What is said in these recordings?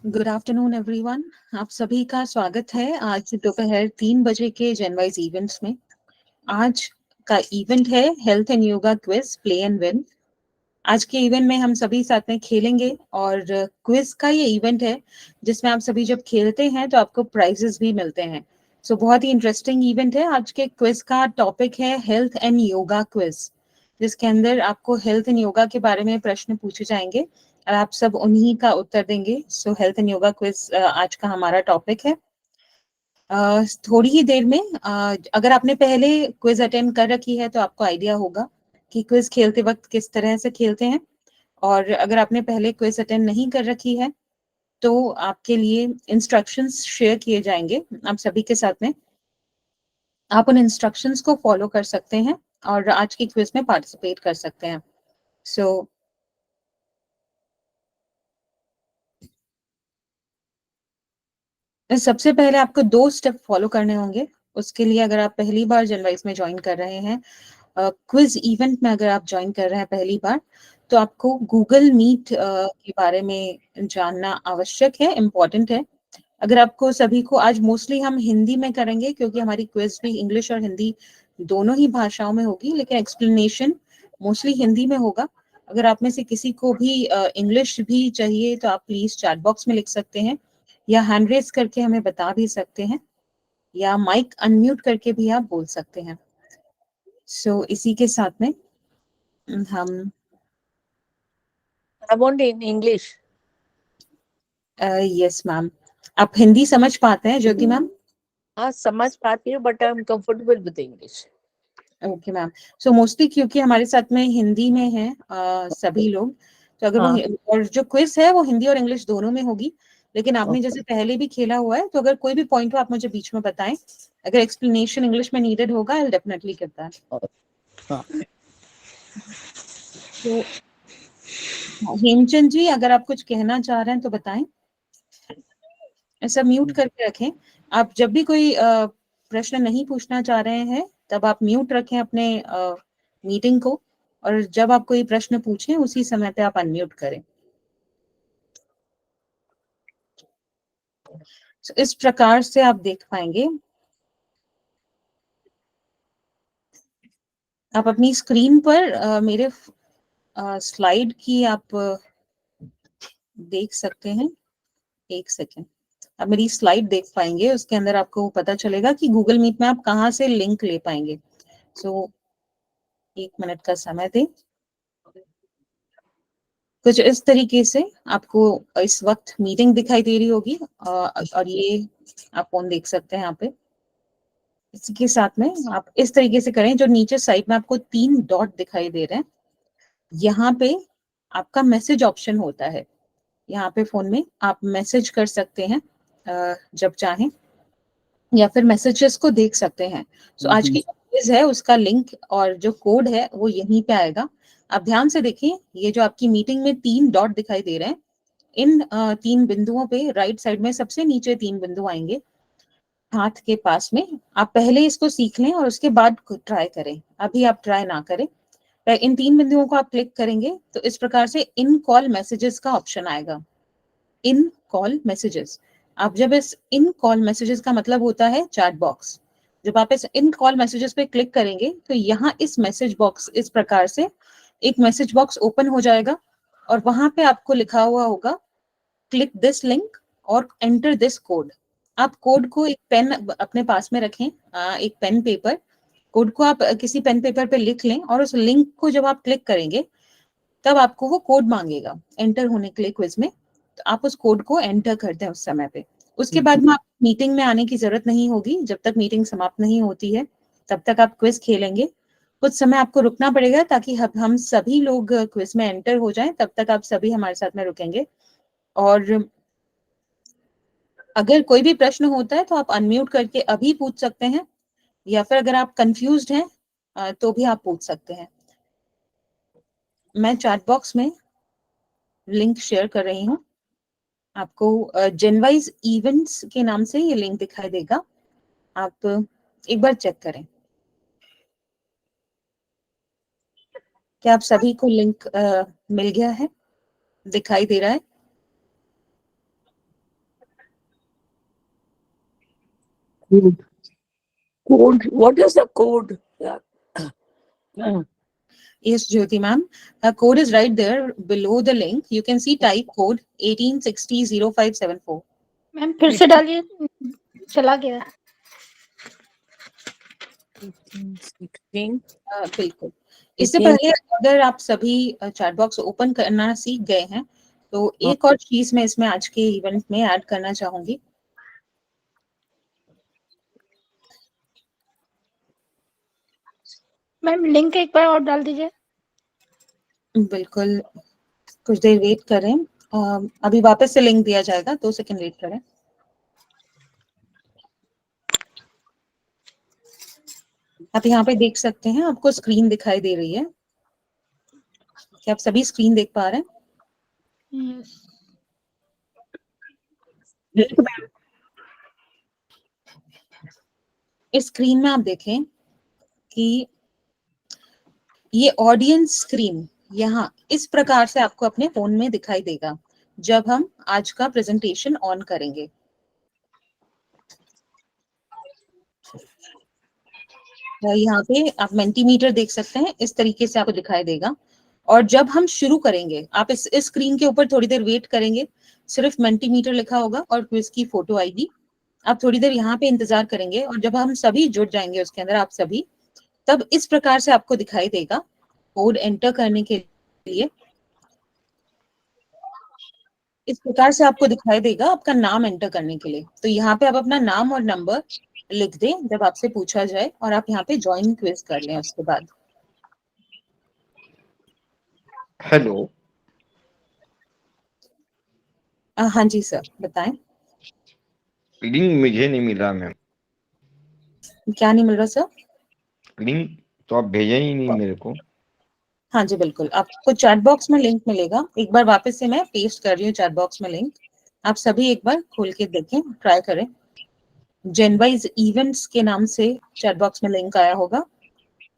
Good afternoon everyone. आप सभी का स्वागत है आज दोपहर 3 बजे के जनवाइज इवेंट्स में। आज का इवेंट है health and yoga quiz play and win. आज के इवेंट में हम सभी साथ में खेलेंगे और क्विज का ये इवेंट है जिसमें आप सभी जब खेलते हैं तो आपको प्राइजेस भी मिलते हैं। सो बहुत ही इंटरेस्टिंग इवेंट है। आज के क्विज का टॉपिक है हेल्थ एंड योगा क्विज, जिसके अंदर आपको हेल्थ एंड योगा के बारे में प्रश्न पूछे जाएंगे और आप सब उन्हीं का उत्तर देंगे। सो हेल्थ एंड योगा क्विज आज का हमारा टॉपिक है। थोड़ी ही देर में अगर आपने पहले क्विज अटेंड कर रखी है तो आपको आइडिया होगा कि क्विज खेलते वक्त किस तरह से खेलते हैं, और अगर आपने पहले क्विज अटेंड नहीं कर रखी है तो आपके लिए इंस्ट्रक्शंस शेयर किए जाएंगे आप सभी के साथ में। आप उन इंस्ट्रक्शंस को फॉलो कर सकते हैं और आज की क्विज में पार्टिसिपेट कर सकते हैं। सो सबसे पहले आपको 2 स्टेप फॉलो करने होंगे। उसके लिए अगर आप पहली बार जनवाइज में ज्वाइन कर रहे हैं, क्विज इवेंट में अगर आप ज्वाइन कर रहे हैं पहली बार, तो आपको गूगल मीट के बारे में जानना आवश्यक है, इम्पोर्टेंट है। अगर आपको सभी को, आज मोस्टली हम हिंदी में करेंगे क्योंकि हमारी क्विज भी इंग्लिश और हिंदी दोनों ही भाषाओं में होगी, लेकिन एक्सप्लेनेशन मोस्टली हिंदी में होगा। अगर आप में से किसी को भी इंग्लिश भी चाहिए तो आप प्लीज चैट बॉक्स में लिख सकते हैं या हैंड रेज करके हमें बता भी सकते हैं, या माइक अनम्यूट करके भी आप बोल सकते हैं। इसी के साथ में हम I want in English. Yes ma'am, आप हिंदी समझ पाते हैं ज्योति मैम? हाँ समझ पाती हूँ but I'm comfortable with English. Okay ma'am. So mostly क्योंकि हमारे साथ में हिंदी में है सभी लोग, तो अगर हाँ. वो, और जो क्विज है वो हिंदी और इंग्लिश दोनों में होगी। लेकिन आपने Okay. जैसे पहले भी खेला हुआ है, तो अगर कोई भी पॉइंट हो आप मुझे बीच में बताएं। अगर एक्सप्लेनेशन इंग्लिश में नीडेड होगा आई डेफिनेटली गिव दैट। हाँ. तो हेमचंद जी, अगर आप कुछ कहना चाह रहे हैं तो बताएं। ऐसा म्यूट करके रखें। आप जब भी कोई प्रश्न नहीं पूछना चाह रहे हैं तब आप म्यूट रखें अपने मीटिंग को, और जब आप कोई प्रश्न पूछें उसी समय पे आप अनम्यूट करें। इस प्रकार से आप देख पाएंगे, आप अपनी स्क्रीन पर मेरे स्लाइड की आप देख सकते हैं। एक सेकेंड, आप मेरी स्लाइड देख पाएंगे, उसके अंदर आपको पता चलेगा कि गूगल मीट में आप कहाँ से लिंक ले पाएंगे। सो 1 मिनट का समय दें। कुछ इस तरीके से आपको इस वक्त मीटिंग दिखाई दे रही होगी, और ये आप फोन देख सकते हैं यहाँ पे। इसी के साथ में आप इस तरीके से करें, जो नीचे साइड में आपको 3 डॉट दिखाई दे रहे हैं, यहाँ पे आपका मैसेज ऑप्शन होता है। यहाँ पे फोन में आप मैसेज कर सकते हैं जब चाहें, या फिर मैसेजेस को देख सकते हैं। आज की क्विज है उसका लिंक और जो कोड है वो यहीं पे आएगा। आप ध्यान से देखिए, ये जो आपकी मीटिंग में 3 डॉट दिखाई दे रहे हैं, इन 3 बिंदुओं पे राइट साइड में सबसे नीचे 3 बिंदु आएंगे हाथ के पास में। आप पहले इसको सीख लें और उसके बाद ट्राई करें, अभी आप ट्राई ना करें। इन 3 बिंदुओं को आप क्लिक करेंगे तो इस प्रकार से इन कॉल मैसेजेस का ऑप्शन आएगा। इन कॉल मैसेजेस, आप जब इस इन कॉल मैसेजेस का मतलब होता है चैट बॉक्स, जब आप इस इन कॉल मैसेजेस पे क्लिक करेंगे तो यहाँ इस मैसेज बॉक्स, इस प्रकार से एक मैसेज बॉक्स ओपन हो जाएगा, और वहां पे आपको लिखा हुआ होगा क्लिक दिस लिंक और एंटर दिस कोड। आप कोड को, एक पेन अपने पास में रखें, एक पेन पेपर, कोड को आप किसी पेन पेपर पे लिख लें, और उस लिंक को जब आप क्लिक करेंगे तब आपको वो कोड मांगेगा एंटर होने के लिए क्विज में, तो आप उस कोड को एंटर करते हैं उस समय पे। उसके बाद में आप मीटिंग में आने की जरूरत नहीं होगी, जब तक मीटिंग समाप्त नहीं होती है तब तक आप क्विज खेलेंगे। कुछ समय आपको रुकना पड़ेगा ताकि हम सभी लोग क्विज में एंटर हो जाएं, तब तक आप सभी हमारे साथ में रुकेंगे। और अगर कोई भी प्रश्न होता है तो आप अनम्यूट करके अभी पूछ सकते हैं, या फिर अगर आप कंफ्यूज्ड हैं तो भी आप पूछ सकते हैं। मैं चैट बॉक्स में लिंक शेयर कर रही हूँ आपको। जनवाइज इवेंट्स के नाम से ये लिंक दिखाई देगा, आप एक बार चेक करें। क्या आप सभी को लिंक मिल गया है, दिखाई दे रहा है? Code. What is the code? Yeah. Yes, Jyoti ma'am. Code is right there below the link. You can see type code 18600574. Ma'am फिर से डालिए, चला गया। 16. बिल्कुल। इससे पहले अगर आप सभी चैट बॉक्स ओपन करना सीख गए हैं तो एक और चीज मैं इसमें आज के इवेंट में ऐड करना चाहूंगी। मैम लिंक एक बार और डाल दीजिए। बिल्कुल, कुछ देर वेट करें। अभी वापस से लिंक दिया जाएगा, 2 सेकंड वेट करें। आप यहाँ पे देख सकते हैं, आपको स्क्रीन दिखाई दे रही है। क्या आप सभी स्क्रीन देख पा रहे हैं? इस स्क्रीन में आप देखें कि ये ऑडियंस स्क्रीन यहाँ इस प्रकार से आपको अपने फोन में दिखाई देगा जब हम आज का प्रेजेंटेशन ऑन करेंगे। यहाँ पे आप मेंटीमीटर देख सकते हैं, इस तरीके से आपको दिखाई देगा। और जब हम शुरू करेंगे, आप इस स्क्रीन के ऊपर थोड़ी देर वेट करेंगे, सिर्फ मेंटीमीटर लिखा होगा और क्विज की फोटो आएगी। आप थोड़ी देर यहाँ पे इंतजार करेंगे और जब हम सभी जुड़ जाएंगे उसके अंदर, आप सभी, तब इस प्रकार से आपको दिखाई देगा कोड एंटर करने के लिए। इस प्रकार से आपको दिखाई देगा आपका नाम एंटर करने के लिए। तो यहाँ पे आप अपना नाम और नंबर लिख दें जब आपसे पूछा जाए और आप यहाँ पे ज्वाइन क्विज कर लें उसके बाद। हेलो। हाँ जी सर, बताएं। लिंक मुझे नहीं मिल रहा मैम। क्या नहीं मिल रहा सर? लिंक तो आप भेजा ही नहीं मेरे को। हाँ जी बिल्कुल, आपको चैट बॉक्स में लिंक मिलेगा। एक बार वापस से मैं पेस्ट कर रही हूँ चैट बॉक्स में लिंक। आप सभी एक बार खोल के देखें, ट्राई करें। जेनवाइज इवेंट्स के नाम से चैट बॉक्स में लिंक आया होगा,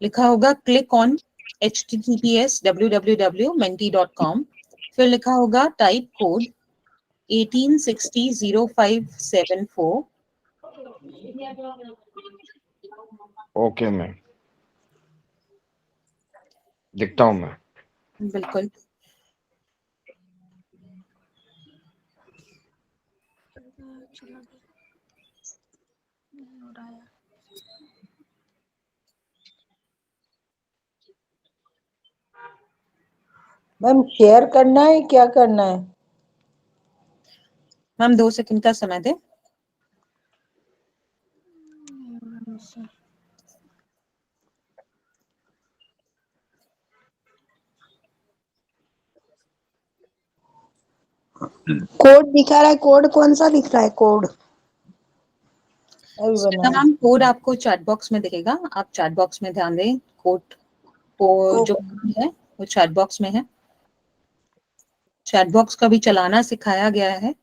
लिखा होगा क्लिक ऑन https://www.menti.com, फिर लिखा होगा टाइप कोड 18600574। ओके मैम, देखता हूँ मैं। बिल्कुल। मैम शेयर करना है, क्या करना है? मैम 2 सेकंड का समय दें। कोड दिखा रहा है, कोड कौन सा दिख रहा है? कोड मैम कोड आपको चैट बॉक्स में दिखेगा, आप चैट बॉक्स में ध्यान दें। कोड को जो है वो चैट बॉक्स में है। चैट बॉक्स का भी चलाना सिखाया गया है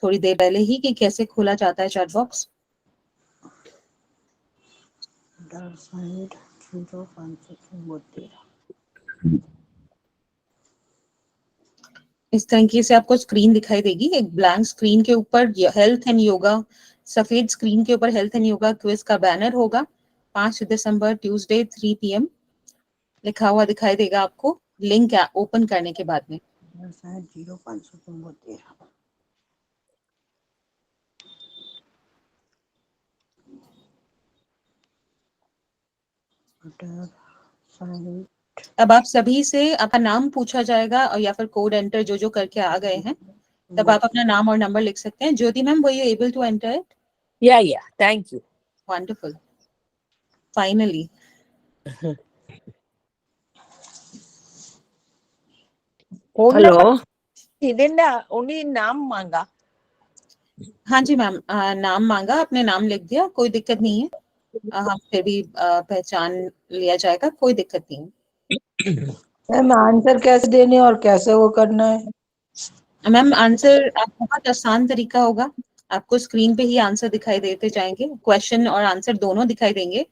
थोड़ी देर पहले ही कि कैसे खोला जाता है चैट बॉक्स। इस तरीके से आपको स्क्रीन दिखाई देगी, एक ब्लैंक स्क्रीन के ऊपर हेल्थ एंड योगा, सफेद स्क्रीन के ऊपर हेल्थ एंड योगा क्विज का बैनर होगा। 5 दिसंबर ट्यूसडे 3 PM लिखा हुआ दिखाई देगा आपको लिंक ओपन करने के बाद में। 0513 अब आप सभी से आपका नाम पूछा जाएगा और या फिर कोड एंटर जो करके आ गए हैं, तब आप अपना नाम और नंबर लिख सकते हैं। Jyoti ma'am, were you able to enter it? Yeah. Thank you. Wonderful. Finally. Hello. He didn't only नाम मांगा। हाँ जी मैम, नाम मांगा, आपने नाम लिख दिया, कोई दिक्कत नहीं है। हम फिर भी पहचान लिया जाएगा, कोई दिक्कत नहीं है। मैम आंसर कैसे देने और कैसे वो करना है? मैम आंसर बहुत आसान तरीका होगा, आपको स्क्रीन पे ही आंसर दिखाई देते जाएंगे, क्वेश्चन और आंसर दोनों दिखाई देंगे।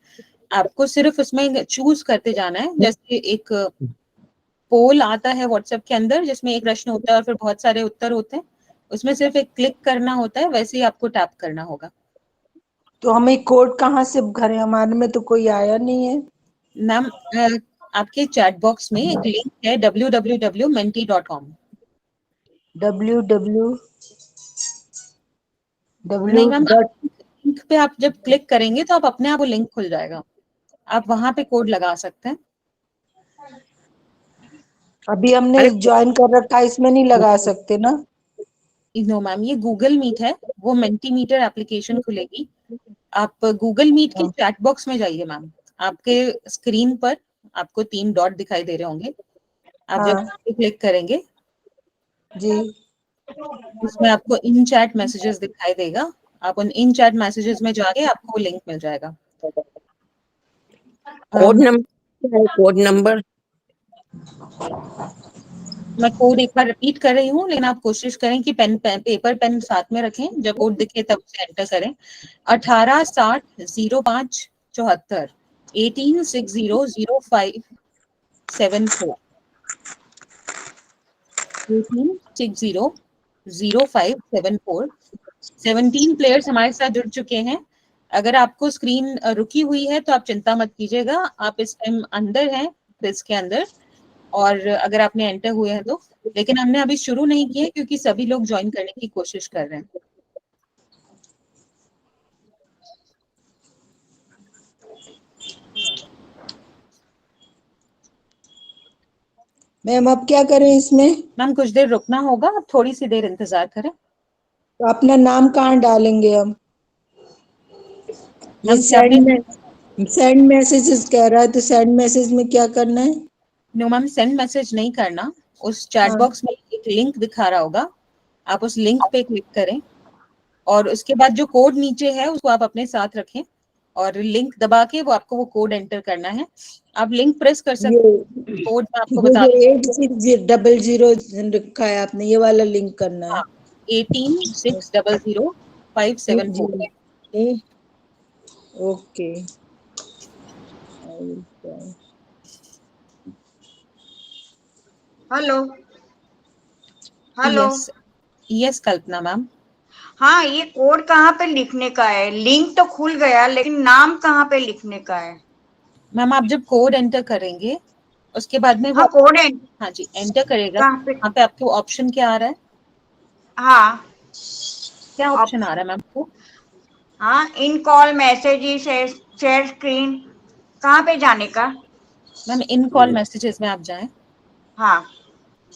आपको सिर्फ उसमें चूज करते जाना है। जैसे एक पोल आता है व्हाट्सएप के अंदर जिसमें एक प्रश्न होता है और फिर बहुत सारे उत्तर होते हैं, उसमें सिर्फ एक क्लिक करना होता है, वैसे ही आपको टैप करना होगा। तो हमें कोड कहाँ से भरे? हमारे में तो कोई आया नहीं है। मैम आपके चैट बॉक्स में एक लिंक है www.menti.com। www नहीं मैम, डॉट लिंक पे आप जब क्लिक करेंगे तो आप अपने आप वो लिंक खुल जाएगा, आप वहां पे कोड लगा सकते हैं। अभी हमने ज्वाइन कर रखा है, इसमें नहीं लगा सकते ना? नो मैम, ये गूगल मीट है, वो मेंटीमीटर एप्लीकेशन खुलेगी, आप गूगल मीट के चैट बॉक्स में जाइए मैम, आपके स्क्रीन पर आपको 3 डॉट दिखाई दे रहे होंगे, आप जब क्लिक करेंगे जी उसमें आपको इन चैट मैसेजेस दिखाई देगा, आप उन इन चैट मैसेजेस में जाके आपको लिंक मिल जाएगा। कोड नंबर, कोड नंबर मैं कोड एक बार रिपीट कर रही हूँ, लेकिन आप कोशिश करें कि पेपर पेन साथ में रखें, जब कोड दिखे तब उसे एंटर करें। 18600574 18600574 18600574। 17 प्लेयर्स हमारे साथ जुड़ चुके हैं। अगर आपको स्क्रीन रुकी हुई है तो आप चिंता मत कीजिएगा, आप इस टाइम अंदर हैं क्विज के अंदर, और अगर आपने एंटर हुए हैं तो, लेकिन हमने अभी शुरू नहीं किया क्योंकि सभी लोग ज्वाइन करने की कोशिश कर रहे हैं। मैम अब क्या करें इसमें? मैम कुछ देर रुकना होगा, आप थोड़ी सी देर इंतजार करें। तो अपना नाम कहाँ डालेंगे हम? ये सेंड मैसेजेस कह रहा है, तो सेंड मैसेज में क्या करना है? नो मैम, सेंड मैसेज नहीं करना, उस चैट बॉक्स में एक लिंक दिखा रहा होगा, आप उस लिंक पे क्लिक करें और उसके बाद जो कोड नीचे है उसको आप अपने साथ रखें और लिंक दबा के वो आपको वो कोड एंटर करना है। आप लिंक प्रेस कर सकते हैं, कोड मैं आपको बता 8600 रखा है आपने, ये वाला लिंक करना है। 18600574। ओके। Hello hello. यस कल्पना मैम। हाँ, ये कोड कहाँ पे लिखने का है? लिंक तो खुल गया, लेकिन नाम कहाँ पे लिखने का है? मैम आप जब कोड एंटर करेंगे उसके बाद में हाँ, कोड है। हाँ जी एंटर करेगा, कहाँ पे? वहाँ पे आपको ऑप्शन क्या आ रहा है? हाँ, क्या ऑप्शन आ रहा है मैम आपको? हाँ, इन कॉल मैसेजेस, शेयर स्क्रीन, कहाँ पे जाने का? मैम इन कॉल मैसेजेस में आप जाएं। हाँ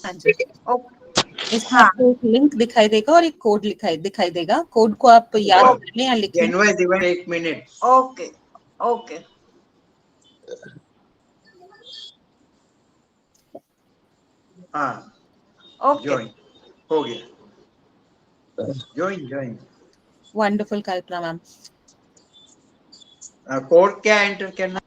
हाँ जी, इसमें हाँ, आपको एक लिंक दिखाई देगा और एक कोड दिखाई देगा, कोड को आप याद कर लें या लिख लें। एक मिनट। Okay okay. हाँ ओके, हो गया। ज्वाइन। वंडरफुल कल्पना मैम। कोड क्या एंटर करना?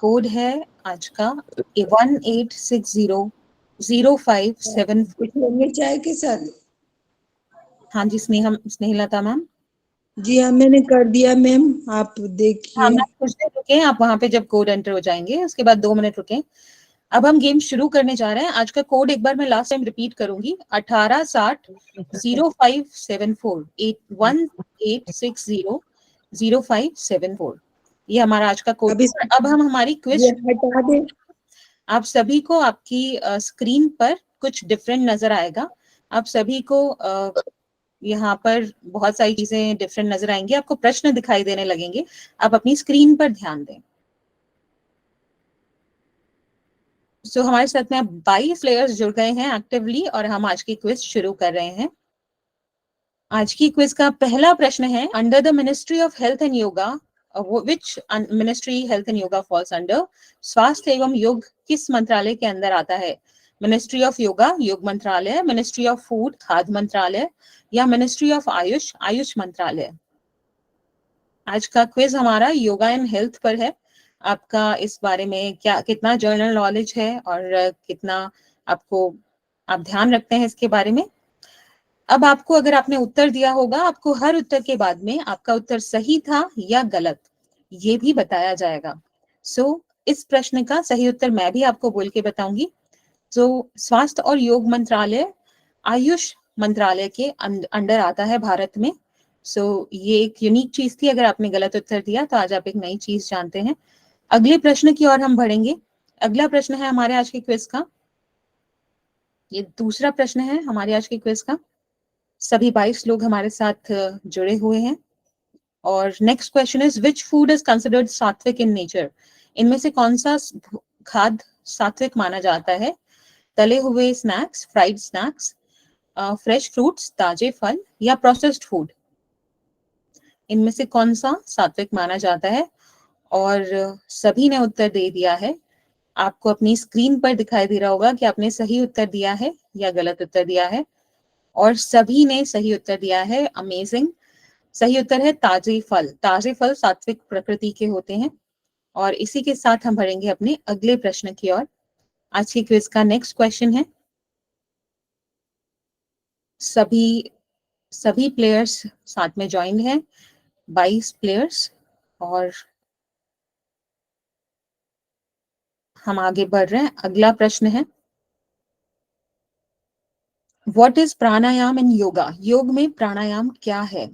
कोड है आज का 18600574। कुछ लेंगे चाय के साथ? हाँ जी स्नेहलता मैम। जी हाँ, मैंने कर दिया मैम, आप हाँ देखिए। मैम कुछ देर रुके, आप वहां पे जब कोड एंटर हो जाएंगे उसके बाद 2 मिनट रुके। अब हम गेम शुरू करने जा रहे हैं। आज का कोड एक बार मैं लास्ट टाइम रिपीट करूंगी, 18600574 18600574। ये हमारा आज का कोड। अब हम हमारी क्विज हटा दे। आप सभी को आपकी स्क्रीन पर कुछ डिफरेंट नजर आएगा, आप सभी को यहाँ पर बहुत सारी चीजें डिफरेंट नजर आएंगी, आपको प्रश्न दिखाई देने लगेंगे, आप अपनी स्क्रीन पर ध्यान दें। सो हमारे साथ में अब 22 प्लेयर्स जुड़ गए हैं एक्टिवली और हम आज की क्विज शुरू कर रहे हैं। आज की क्विज का पहला प्रश्न है, under the ministry of health and yoga, which ministry health and yoga falls under? स्वास्थ्य एवं योग किस मंत्रालय के अंदर आता है? मिनिस्ट्री ऑफ योगा योग मंत्रालय, मिनिस्ट्री ऑफ फूड खाद्य मंत्रालय, या मिनिस्ट्री ऑफ आयुष आयुष मंत्रालय? आज का क्विज हमारा योगा एंड हेल्थ पर है। आपका इस बारे में कितना जर्नल नॉलेज है और कितना आप ध्यान रखते हैं इसके बारे में? अब आपको, अगर आपने उत्तर दिया होगा, आपको हर उत्तर के बाद में आपका उत्तर सही था या गलत ये भी बताया जाएगा। इस प्रश्न का सही उत्तर मैं भी आपको बोल के बताऊंगी। स्वास्थ्य और योग मंत्रालय आयुष मंत्रालय के अंडर आता है भारत में, सो ये एक यूनिक चीज थी। अगर आपने गलत उत्तर दिया तो आज आप एक नई चीज जानते हैं। अगले प्रश्न की ओर हम बढ़ेंगे। अगला प्रश्न है हमारे आज के क्विज का, ये दूसरा प्रश्न है हमारे आज के क्विज का। सभी 22 लोग हमारे साथ जुड़े हुए हैं। और next question is which food is considered सात्विक इन नेचर? इनमें से कौन सा खाद्य सात्विक माना जाता है? तले हुए snacks, fried snacks, fresh fruits, ताजे फल, या प्रोसेस्ड फूड? इनमें से कौन सा सात्विक माना जाता है? और सभी ने उत्तर दे दिया है। आपको अपनी स्क्रीन पर दिखाई दे रहा होगा कि आपने सही उत्तर दिया है या गलत उत्तर दिया है। और सभी ने सही उत्तर दिया है। अमेजिंग। सही उत्तर है ताजे फल। ताजे फल सात्विक प्रकृति के होते हैं। और इसी के साथ हम बढ़ेंगे अपने अगले प्रश्न की ओर। आज के क्विज का नेक्स्ट क्वेश्चन है, सभी प्लेयर्स साथ में ज्वाइन हैं, 22 प्लेयर्स। और हम आगे बढ़ रहे हैं। अगला प्रश्न है, what is pranayama in yoga? योग में प्राणायाम क्या है?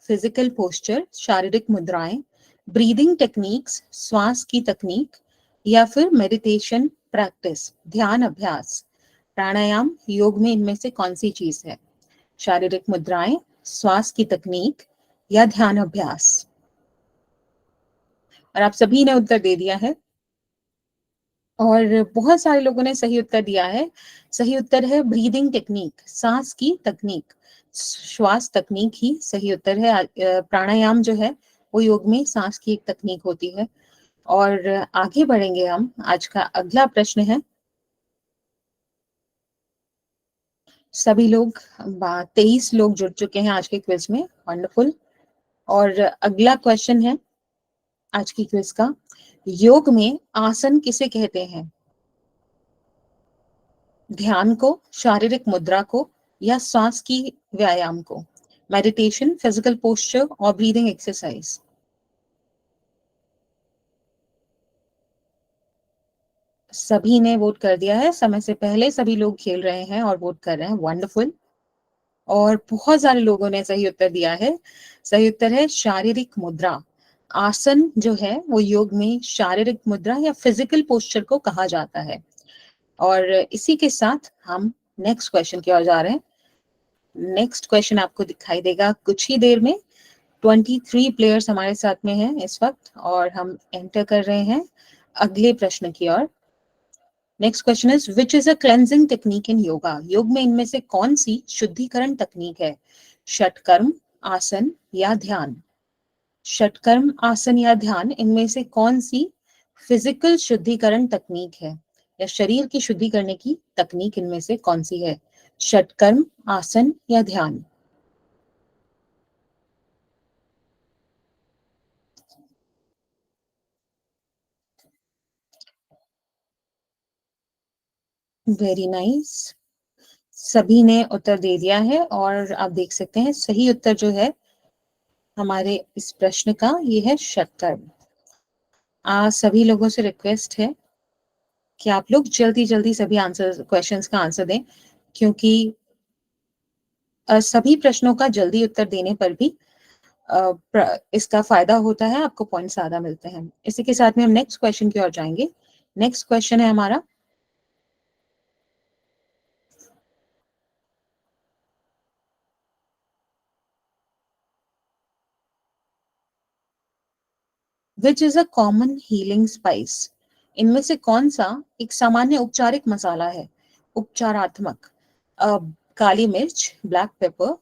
फिजिकल पोस्चर, शारीरिक मुद्राएं, ब्रीदिंग टेक्निक्स, श्वास की तकनीक, या फिर मेडिटेशन प्रैक्टिस, ध्यान अभ्यास? प्राणायाम योग में इनमें से कौन सी चीज है? शारीरिक मुद्राएं, श्वास की तकनीक, या ध्यान अभ्यास? और आप सभी ने उत्तर दे दिया है और बहुत सारे लोगों ने सही उत्तर दिया है। सही उत्तर है ब्रीदिंग टेक्निक, सांस की तकनीक, श्वास तकनीक ही सही उत्तर है। प्राणायाम जो है वो योग में सांस की एक तकनीक होती है। और आगे बढ़ेंगे हम। आज का अगला प्रश्न है, सभी लोग 23 लोग जुड़ चुके हैं आज के क्विज में। वंडरफुल। और अगला क्वेश्चन है आज की क्विज का, योग में आसन किसे कहते हैं? ध्यान को, शारीरिक मुद्रा को, या सांस की व्यायाम को? मेडिटेशन, फिजिकल पोस्चर, और ब्रीदिंग एक्सरसाइज? सभी ने वोट कर दिया है। समय से पहले सभी लोग खेल रहे हैं और वोट कर रहे हैं। वंडरफुल। और बहुत सारे लोगों ने सही उत्तर दिया है। सही उत्तर है शारीरिक मुद्रा। आसन जो है वो योग में शारीरिक मुद्रा या फिजिकल पोस्चर को कहा जाता है। और इसी के साथ हम नेक्स्ट क्वेश्चन की ओर जा रहे हैं। नेक्स्ट क्वेश्चन आपको दिखाई देगा कुछ ही देर में। 23 प्लेयर्स हमारे साथ में हैं इस वक्त और हम एंटर कर रहे हैं अगले प्रश्न की ओर। Next question is which is a cleansing technique in yoga? योग में इनमें से कौन सी शुद्धिकरण तकनीक है? षटकर्म, आसन, या ध्यान? षटकर्म, आसन, या ध्यान, इनमें से कौन सी फिजिकल शुद्धिकरण तकनीक है या शरीर की शुद्धि करने की तकनीक इनमें से कौन सी है? षटकर्म, आसन, या ध्यान? Very nice. सभी ने उत्तर दे दिया है और आप देख सकते हैं सही उत्तर जो है हमारे इस प्रश्न का ये है षटकर्म। सभी लोगों से रिक्वेस्ट है कि आप लोग जल्दी जल्दी सभी आंसर क्वेश्चंस का आंसर दें, क्योंकि सभी प्रश्नों का जल्दी उत्तर देने पर भी इसका फायदा होता है, आपको पॉइंट ज्यादा मिलते हैं। इसी के साथ में हम नेक्स्ट क्वेश्चन की ओर जाएंगे। नेक्स्ट क्वेश्चन है हमारा, विच is a common healing spice? इनमें से कौन सा एक सामान्य उपचारिक मसाला है? उपचारात्मक, काली मिर्च, ब्लैक पेपर,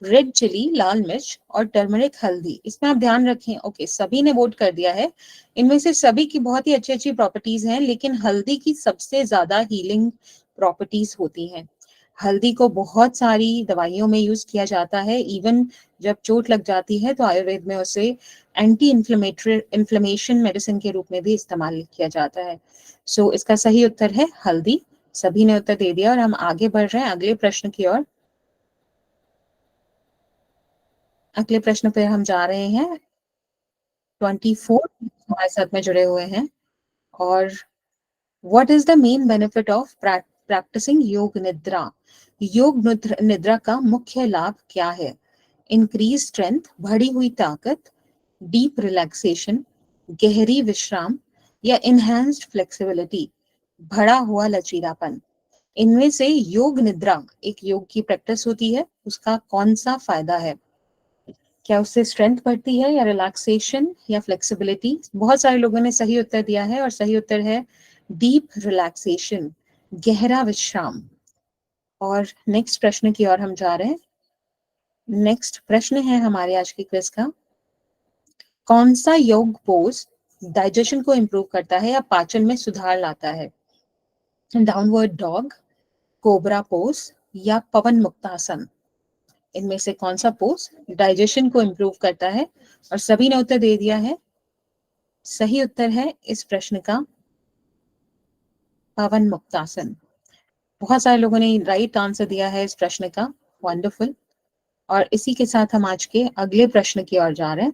रेड चिली, लाल मिर्च, और टर्मरिक, हल्दी? इसमें आप ध्यान रखें। ओके, सभी ने वोट कर दिया है। इनमें से सभी की बहुत ही अच्छी अच्छी प्रॉपर्टीज हैं, लेकिन हल्दी की सबसे ज्यादा हीलिंग प्रॉपर्टीज होती हैं। हल्दी को बहुत सारी दवाइयों में यूज किया जाता है। इवन जब चोट लग जाती है तो आयुर्वेद में उसे एंटी इन्फ्लेमेशन मेडिसिन के रूप में भी इस्तेमाल किया जाता है। सो इसका सही उत्तर है हल्दी। सभी ने उत्तर दे दिया और हम आगे बढ़ रहे हैं अगले प्रश्न की ओर। अगले प्रश्न पे हम जा रहे हैं। 24 हमारे साथ में जुड़े हुए हैं। और what is the main benefit of practising yoga nidra? योग निद्रा का मुख्य लाभ क्या है? इंक्रीज स्ट्रेंथ, बढ़ी हुई ताकत, डीप रिलैक्सेशन, गहरी विश्राम या इनहैंस्ड फ्लेक्सिबिलिटी, बढ़ा हुआ लचीलापन। इनमें से योग निद्रा एक योग की प्रैक्टिस होती है, उसका कौन सा फायदा है? क्या उससे स्ट्रेंथ बढ़ती है या रिलैक्सेशन या फ्लेक्सिबिलिटी? बहुत सारे लोगों ने सही उत्तर दिया है और सही उत्तर है डीप रिलैक्सेशन, गहरा विश्राम। और नेक्स्ट प्रश्न की ओर हम जा रहे हैं। नेक्स्ट प्रश्न है हमारे आज की क्विज का, कौन सा योग पोज डाइजेशन को इंप्रूव करता है या पाचन में सुधार लाता है? डाउनवर्ड डॉग, कोबरा पोज या पवन मुक्तासन? इनमें से कौन सा पोज डाइजेशन को इंप्रूव करता है? और सभी ने उत्तर दे दिया है। सही उत्तर है इस प्रश्न का पवन मुक्तासन। बहुत सारे लोगों ने राइट आंसर दिया है इस प्रश्न का, वंडरफुल। और इसी के साथ हम आज के अगले प्रश्न की ओर जा रहे हैं।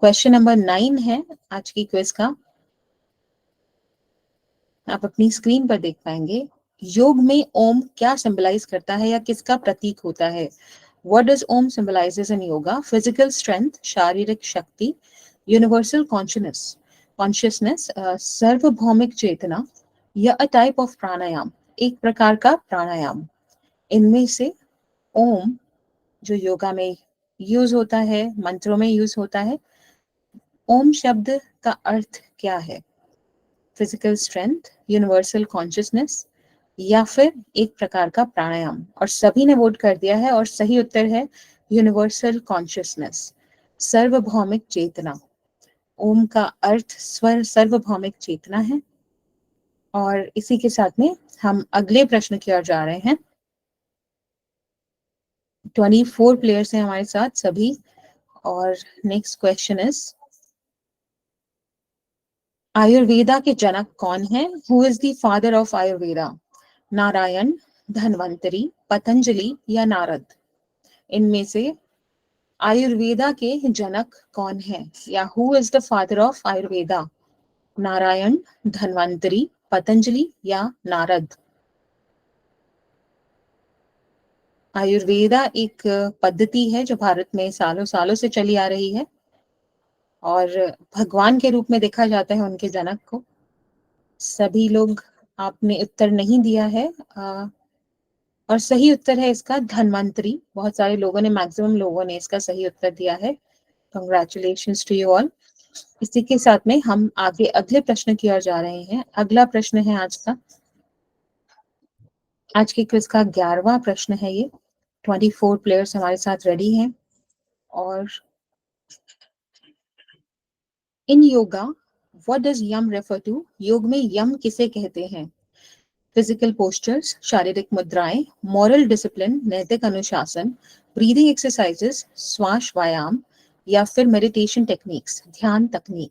क्वेश्चन नंबर 9 है आज की क्विज का, आप अपनी स्क्रीन पर देख पाएंगे। योग में ओम क्या सिंबलाइज करता है या किसका प्रतीक होता है? What does Om symbolizes in yoga? Physical strength, शारीरिक शक्ति, universal consciousness, सार्वभौमिक चेतना या a type of प्राणायाम, एक प्रकार का प्राणायाम। इनमें से ओम जो योगा में यूज होता है, मंत्रों में यूज होता है, ओम शब्द का अर्थ क्या है? फिजिकल स्ट्रेंथ, यूनिवर्सल कॉन्शियसनेस या फिर एक प्रकार का प्राणायाम? और सभी ने वोट कर दिया है और सही उत्तर है यूनिवर्सल कॉन्शियसनेस, सार्वभौमिक चेतना। ओम का अर्थ सार्वभौमिक चेतना है। और इसी के साथ में हम अगले प्रश्न की ओर जा रहे हैं। 24 प्लेयर्स हैं हमारे साथ सभी। और नेक्स्ट क्वेश्चन इज, आयुर्वेदा के जनक कौन है? Who is the father of Ayurveda? Narayan, Dhanvantari, Patanjali या नारद? इनमें से आयुर्वेदा के जनक कौन है या who is the father of Ayurveda? Narayan, Dhanvantari, Patanjali या नारद? आयुर्वेदा एक पद्धति है जो भारत में सालों सालों से चली आ रही है और भगवान के रूप में देखा जाता है उनके जनक को। सभी लोग, आपने उत्तर नहीं दिया है और सही उत्तर है इसका धन्वंतरी। बहुत सारे लोगों ने, मैक्सिमम लोगों ने इसका सही उत्तर दिया है। Congratulations to you all. इसी के साथ में हम आगे अगले प्रश्न की ओर जा रहे हैं। अगला प्रश्न है आज के क्विज का 11वां प्रश्न है ये। 24 प्लेयर्स हमारे साथ रेडी हैं। और in yoga what does yama refer to? योग में यम किसे कहते हैं? फिजिकल पोस्चर्स, शारीरिक मुद्राएं, मॉरल डिसिप्लिन, नैतिक अनुशासन, ब्रीदिंग एक्सरसाइजेस, श्वास व्यायाम या फिर मेडिटेशन टेक्निक्स, ध्यान तकनीक?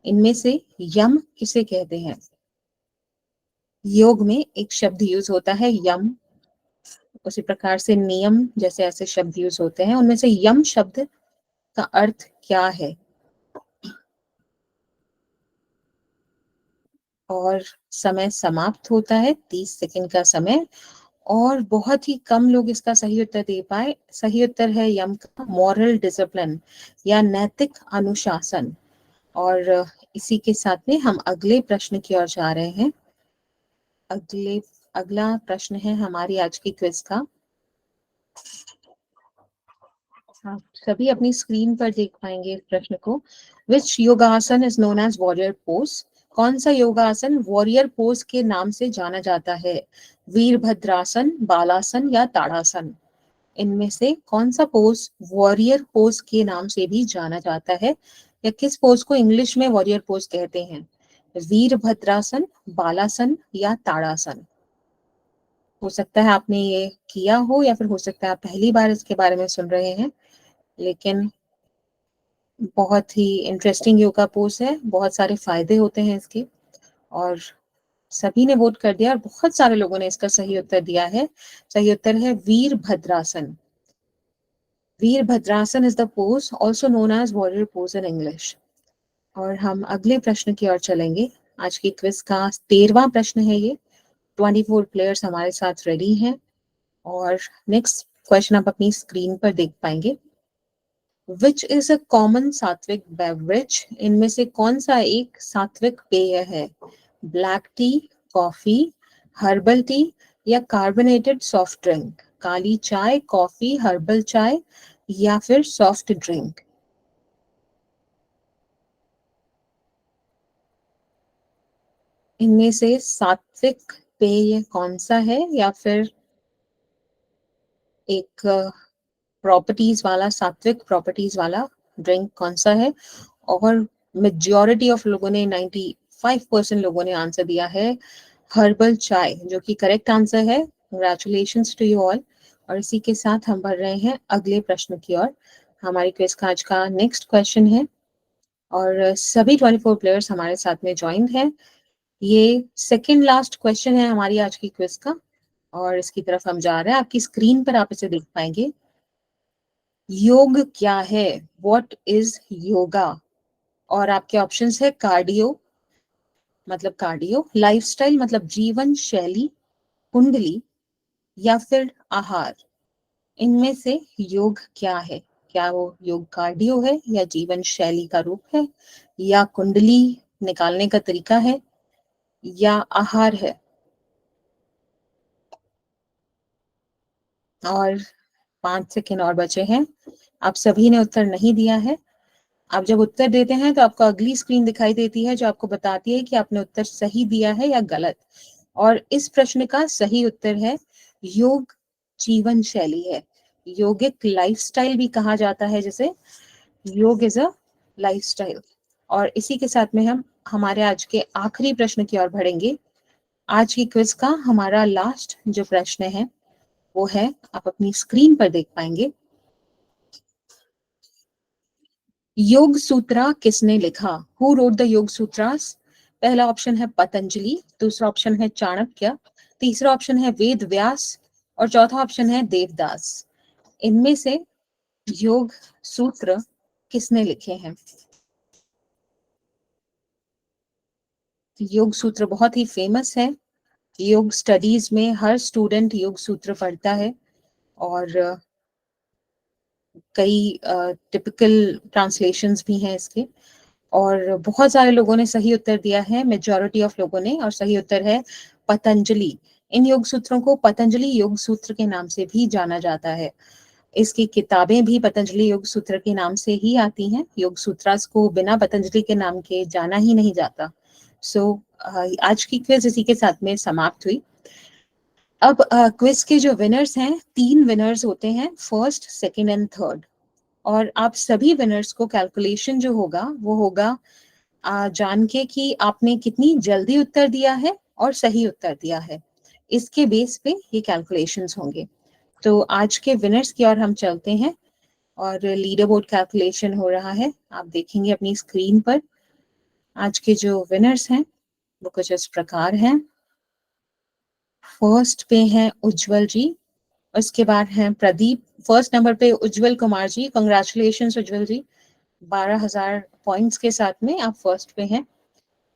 इनमें से यम किसे कहते हैं? योग में एक शब्द यूज होता है यम, उसी प्रकार से नियम जैसे ऐसे शब्द यूज होते हैं। उनमें से यम शब्द का अर्थ क्या है? और समय समाप्त होता है, 30 सेकंड का समय। और बहुत ही कम लोग इसका सही उत्तर दे पाए। सही उत्तर है यम का मॉरल डिसिप्लिन या नैतिक अनुशासन। और इसी के साथ में हम अगले प्रश्न की ओर जा रहे हैं। अगला प्रश्न है हमारी आज की क्विज का। आप सभी अपनी स्क्रीन पर देख पाएंगे इस प्रश्न को। Which yogasana is known as warrior pose? कौन सा योगासन वॉरियर पोज के नाम से जाना जाता है? वीरभद्रासन, बालासन या ताड़ासन? इनमें से कौन सा पोज वॉरियर पोज के नाम से भी जाना जाता है या किस पोज को इंग्लिश में वॉरियर पोज कहते हैं? वीरभद्रासन, बालासन या ताड़ासन? हो सकता है आपने ये किया हो या फिर हो सकता है आप पहली बार इसके बारे में सुन रहे हैं, लेकिन बहुत ही इंटरेस्टिंग योगा पोज है। बहुत सारे फायदे होते हैं इसके और सभी ने वोट कर दिया और बहुत सारे लोगों ने इसका सही उत्तर दिया है। सही उत्तर है Virabhadrasana. Virabhadrasana is the pose also known as warrior pose in English. और हम अगले प्रश्न की ओर चलेंगे। आज की क्विज का 13वां प्रश्न है ये। 24 प्लेयर्स हमारे साथ रेडी हैं और नेक्स्ट क्वेश्चन आप अपनी स्क्रीन पर देख पाएंगे। विच इज अ कॉमन सात्विक बेवरेज? इनमें से कौन सा एक सात्विक पेय है? Black T, coffee, herbal tea या कार्बोनेटेड सॉफ्ट ड्रिंक? काली चाय, कॉफी, हर्बल चाय या फिर सॉफ्ट ड्रिंक? इनमें से सात्विक पेय कौन सा है, या फिर एक प्रॉपर्टीज वाला, सात्विक प्रॉपर्टीज वाला ड्रिंक कौन सा है? और मेजॉरिटी ऑफ लोगों ने 95% लोगों ने आंसर दिया है हर्बल चाय, जो कि करेक्ट आंसर है। Congratulations to you all. और इसी के साथ हम बढ़ रहे हैं अगले प्रश्न की ओर। हमारी क्विज का आज का नेक्स्ट क्वेश्चन है, और सभी 24 प्लेयर्स हमारे साथ में ज्वाइंट हैं। ये सेकेंड लास्ट क्वेश्चन है हमारी आज की क्विज का, और इसकी तरफ हम जा रहे हैं। आपकी स्क्रीन पर आप इसे देख पाएंगे। योग क्या है? What is yoga? और आपके ऑप्शंस है कार्डियो मतलब कार्डियो, लाइफस्टाइल मतलब जीवन शैली, कुंडली या फिर आहार। इनमें से योग क्या है? क्या वो योग कार्डियो है, या जीवन शैली का रूप है, या कुंडली निकालने का तरीका है, या आहार है? और 5 सेकेंड और बचे हैं। आप सभी ने उत्तर नहीं दिया है। आप जब उत्तर देते हैं तो आपको अगली स्क्रीन दिखाई देती है, जो आपको बताती है कि आपने उत्तर सही दिया है या गलत। और इस प्रश्न का सही उत्तर है योग जीवन शैली है। योगिक लाइफस्टाइल भी कहा जाता है, जैसे योग इज अ लाइफस्टाइल। और इसी के साथ में हम हमारे आज के आखिरी प्रश्न की ओर बढ़ेंगे। आज की क्विज का हमारा लास्ट जो प्रश्न है वो है, आप अपनी स्क्रीन पर देख पाएंगे, योग सूत्रा किसने लिखा? हु रोट द योग सूत्रास? पहला ऑप्शन है पतंजलि, दूसरा ऑप्शन है चाणक्य, तीसरा ऑप्शन है वेद व्यास और चौथा ऑप्शन है देवदास। इनमें से योग सूत्र किसने लिखे हैं? योग सूत्र बहुत ही फेमस है। योग स्टडीज में हर स्टूडेंट योग सूत्र पढ़ता है, और कई टिपिकल ट्रांसलेशंस भी हैं इसके। और बहुत सारे लोगों ने सही उत्तर दिया है, मेजॉरिटी ऑफ लोगों ने, और सही उत्तर है पतंजलि। इन योग सूत्रों को पतंजलि योग सूत्र के नाम से भी जाना जाता है। इसकी किताबें भी पतंजलि योग सूत्र के नाम से ही आती हैं। योग सूत्रास को बिना पतंजलि के नाम के जाना ही नहीं जाता। सो आज की क्विज इसी के साथ में समाप्त हुई। अब क्विज के जो विनर्स हैं, 3 विनर्स होते हैं, फर्स्ट, सेकंड एंड थर्ड। और आप सभी विनर्स को कैलकुलेशन जो होगा वो होगा जान के कि आपने कितनी जल्दी उत्तर दिया है और सही उत्तर दिया है। इसके बेस पे ये कैलकुलेशंस होंगे। तो आज के विनर्स की ओर हम चलते हैं, और लीडर बोर्ड कैलकुलेशन हो रहा है, आप देखेंगे अपनी स्क्रीन पर। आज के जो विनर्स हैं वो कुछ इस प्रकार हैं। फर्स्ट पे हैं उज्जवल जी, उसके बाद हैं प्रदीप। फर्स्ट नंबर पे उज्जवल कुमार जी, कंग्रेचुलेशंस उज्जवल जी, 12,000 पॉइंट्स के साथ में आप फर्स्ट पे हैं।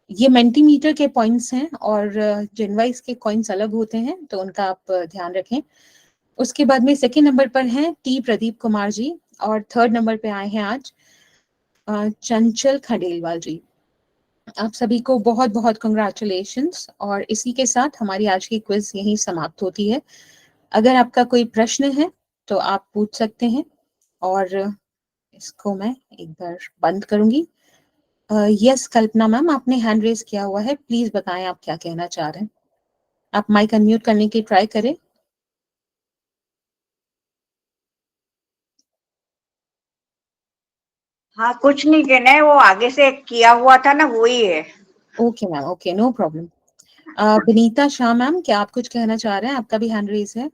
ये मेंटीमीटर के पॉइंट्स हैं, और जिनवाइज के कॉइन्स अलग होते हैं, तो उनका आप ध्यान रखें। उसके बाद में सेकंड नंबर पर हैं टी प्रदीप कुमार जी, और थर्ड नंबर पे आए हैं आज चंचल खंडेलवाल जी। आप सभी को बहुत बहुत कंग्रेचुलेशंस। और इसी के साथ हमारी आज की क्विज यहीं समाप्त होती है। अगर आपका कोई प्रश्न है तो आप पूछ सकते हैं, और इसको मैं एक बार बंद करूंगी। यस कल्पना मैम, आपने हैंड रेज किया हुआ है, प्लीज बताएं आप क्या कहना चाह रहे हैं। आप माइक अनम्यूट करने की ट्राई करें। हाँ, कुछ नहीं कहना है, वो आगे से किया हुआ था ना, वही है। Okay ma'am, okay, no problem. Vinita Shah ma'am, क्या आप कुछ कहना चाह रहे हैं? आपका भी हैंड रेज है।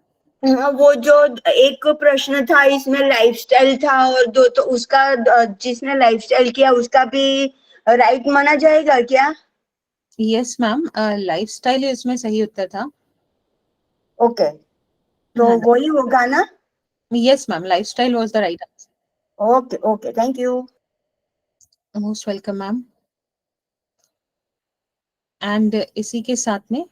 वो जो एक प्रश्न था इसमें लाइफस्टाइल था, और दो तो उसका जिसने लाइफस्टाइल किया उसका भी राइट माना जाएगा क्या? यस मैम, लाइफस्टाइल इसमें सही उत्तर था। ओके, तो वही होगा ना? Yes ma'am, lifestyle was the right answer. Okay okay, thank you. Most welcome ma'am. And इसी के साथ में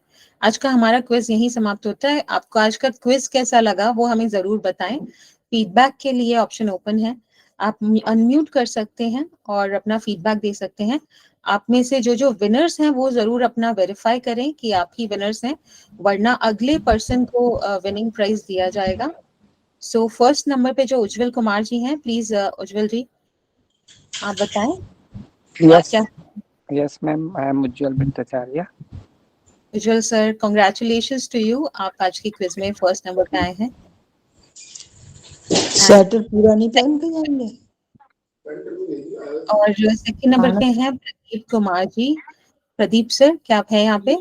आज का हमारा क्विज यहीं समाप्त होता है। आपको आज का क्विज कैसा लगा वो हमें जरूर बताएं। फीडबैक के लिए ऑप्शन ओपन है, आप अनम्यूट कर सकते हैं और अपना फीडबैक दे सकते हैं। आप में से जो विनर्स हैं वो जरूर अपना वेरीफाई करें कि आप ही विनर्स हैं, वरना अगले पर्सन को विनिंग प्राइज दिया जाएगा। सो फर्स्ट नंबर पे जो उज्जवल कुमार जी हैं, प्लीज उज्जवल जी आप बताएं। यस क्या yes ma'am, I am Ujjwal Bhattacharya. Ujjwal sir, congratulations to you, आप आज की क्विज में फर्स्ट नंबर पे आए हैं। स्वेटर पूरा नहीं पहन के जाएंगे। और सेकंड नंबर पे हैं प्रदीप कुमार जी। प्रदीप सर, क्या आप हैं यहाँ पे?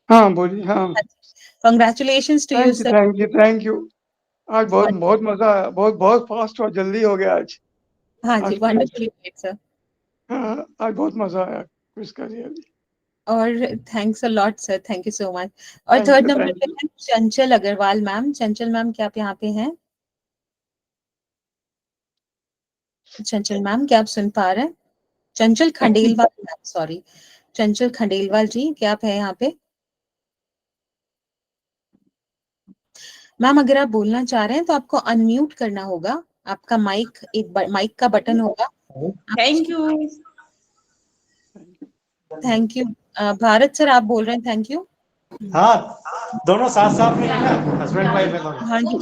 हाँ बोलिए। हाँ, congratulations to you sir. Thank you. आज बहुत मजा आया, बहुत फास्ट और जल्दी हो गया आज। हाँ जी, वंडरफुली ग्रेट सर। हाँ, आज बहुत मजा आया क्विज का रियली। और thanks a lot sir, thank you so much. और थर्ड नंबर पे है चंचल अग्रवाल मैम। चंचल मैम, क्या आप यहाँ पे हैं? चंचल मैम, क्या आप सुन पा रहे हैं? चंचल खंडेलवाल मैम, सॉरी, चंचल खंडेलवाल जी, क्या आप हैं यहाँ पे? मैम अगर आप बोलना चाह रहे हैं तो आपको अनम्यूट करना होगा, आपका माइक, एक माइक का बटन होगा। Thank you. Thank you. Bharat sir, आप बोल रहे हैं थैंक यू? हाँ, दोनों साथ साथ में है ना, हस्बैंड वाइफ है दोनों। हाँ जी।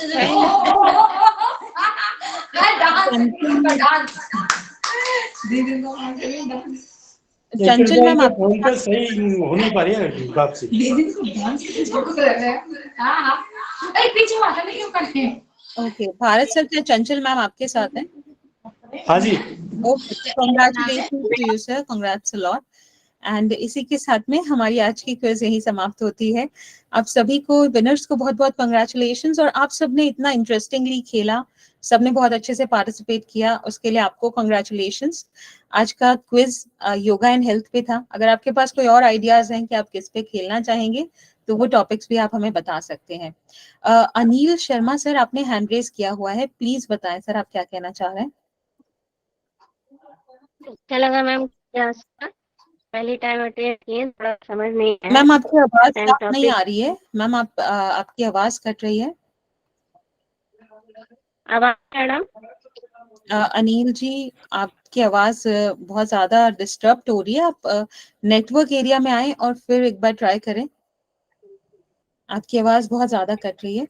चंचल मैम, आप सही हो नहीं पा रही है वापसी। ओके, भारत सर, क्या चंचल मैम आपके साथ है? हाँ जी। Okay, congratulations to you sir, congrats a lot. And इसी के साथ में हमारी आज की क्विज यही समाप्त होती है। आप सभी को, विनर्स को बहुत बहुत कांग्रेचुलेशंस। और आप सबने इतना इंटरेस्टिंगली खेला, सबने बहुत अच्छे से पार्टिसिपेट किया, उसके लिए आपको कांग्रेचुलेशंस। आज का क्विज योगा एंड हेल्थ पे था। अगर आपके पास कोई और आइडियाज हैं कि आप किस पे खेलना चाहेंगे तो वो टॉपिक्स भी आप हमें बता सकते हैं। अनिल शर्मा सर, आपने हैंड रेज किया हुआ है, प्लीज बताएं सर, आप क्या कहना चाह रहे हैं? अच्छा लगा मैम, पहली टाइम अटेंड किए, थोड़ा समझ नहीं आया। मैम आपकी आवाज साफ नहीं आ रही है मैम, आपकी आवाज कट रही है। आवाज मैडम? अनिल जी, आपकी आवाज बहुत ज्यादा डिस्टर्ब हो रही है। आप नेटवर्क एरिया में आए और फिर एक बार ट्राई करें। आपकी आवाज बहुत ज्यादा कट रही है।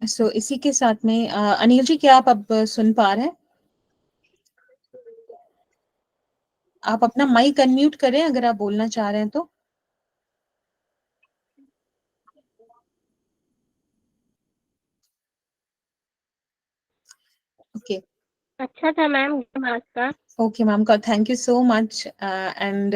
सो इसी के साथ में अनिल जी, क्या आप अब सुन पा रहे हैं? आप अपना माइक अनम्यूट करें अगर आप बोलना चाह रहे हैं तो। ओके, अच्छा था मैम आज का। ओके मैम का thank you so much. And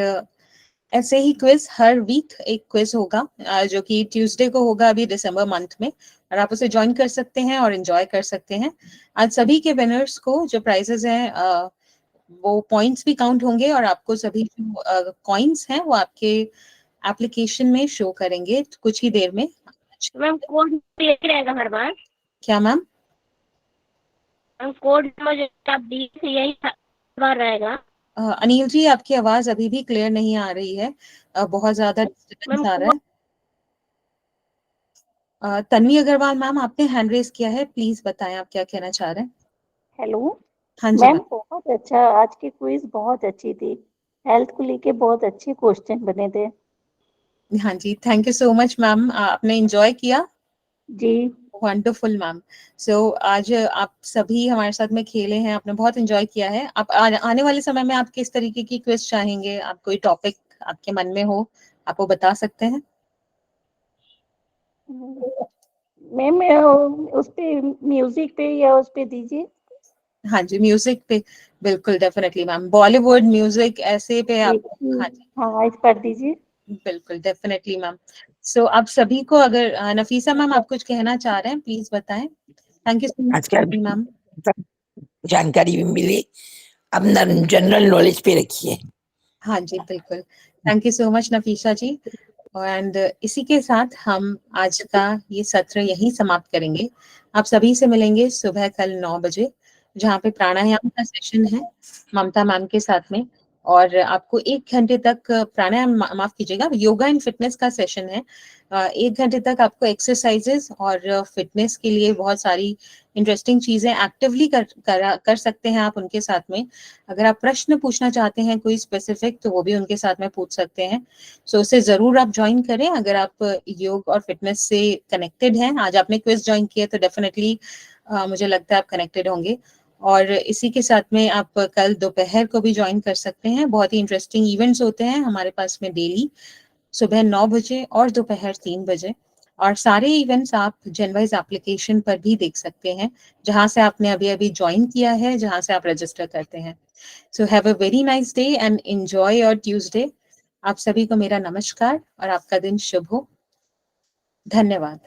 ऐसे ही क्विज हर वीक एक क्विज होगा जो कि ट्यूसडे को होगा अभी दिसंबर मंथ में, और आप उसे ज्वाइन कर सकते हैं और एंजॉय कर सकते हैं। आज सभी के विनर्स को जो प्राइजेस हैं वो पॉइंट्स भी काउंट होंगे, और आपको सभी जो कॉइन्स हैं वो आपके एप्लीकेशन में शो करेंगे कुछ ही देर में। मैम कोड रहेगा हर बार? क्या मैम? कोड मुझे आप दी थी, यही बार रहेगा? अनिल जी, आपकी आवाज अभी भी क्लियर नहीं आ रही है, बहुत ज्यादा डिस्टर्बेंस आ रहा है। तन्वी अग्रवाल मैम, आपने हैंड रेज किया है, प्लीज बताएं आप क्या कहना चाह रहे हैं। हेलो हाँ जी मैम, बहुत अच्छा, आज की क्विज बहुत अच्छी थी। हेल्थ को लेके बहुत अच्छे क्वेश्चन बने थे। हाँ जी, thank you so much ma'am, आपने एंजॉय किया? जी वंडरफुल मैम। सो आज आप सभी हमारे साथ में खेले हैं, आपने बहुत एंजॉय किया है। आप आने वाले समय में आप किस तरीके की क्विज चाहेंगे? आप कोई टॉपिक आपके मन में हो, आप वो बता सकते हैं। मैम उस पे म्यूजिक पे या उस पे दीजिए। हाँ जी, म्यूजिक पे बिल्कुल, डेफिनेटली मैम, बॉलीवुड म्यूजिक ऐसे पे आप। हाँ जी, हाँ इस पर दीजिए। बिल्कुल, डेफिनेटली मैम। सो आप सभी को, अगर नफीसा मैम आप कुछ कहना चाह रहे हैं, प्लीज बताएं। Thank you so much ma'am. जानकारी भी मिली, अब जनरल नॉलेज पे रखिए। हाँ जी, बिल्कुल, thank you so much Nafisa ji. And इसी के साथ हम आज का ये सत्र यहीं समाप्त करेंगे। आप सभी से मिलेंगे सुबह कल 9 बजे। जहाँ पे प्राणायाम का सेशन है ममता मैम के साथ में, और आपको 1 घंटे तक प्राणायाम, माफ कीजिएगा, योगा एंड फिटनेस का सेशन है। 1 घंटे तक आपको एक्सरसाइजेस और फिटनेस के लिए बहुत सारी इंटरेस्टिंग चीजें एक्टिवली कर सकते हैं आप उनके साथ में। अगर आप प्रश्न पूछना चाहते हैं कोई स्पेसिफिक, तो वो भी उनके साथ में पूछ सकते हैं। सो उसे जरूर आप ज्वाइन करें अगर आप योग और फिटनेस से कनेक्टेड हैं। आज आपने क्विज ज्वाइन किया तो डेफिनेटली मुझे लगता है आप कनेक्टेड होंगे। और इसी के साथ में आप कल दोपहर को भी ज्वाइन कर सकते हैं। बहुत ही इंटरेस्टिंग इवेंट्स होते हैं हमारे पास में डेली, सुबह 9 बजे और दोपहर 3 बजे। और सारे इवेंट्स आप जेनवाइज एप्लीकेशन पर भी देख सकते हैं, जहां से आपने अभी अभी ज्वाइन किया है, जहां से आप रजिस्टर करते हैं। So have a very nice day and enjoy your Tuesday. आप सभी को मेरा नमस्कार और आपका दिन शुभ हो। धन्यवाद।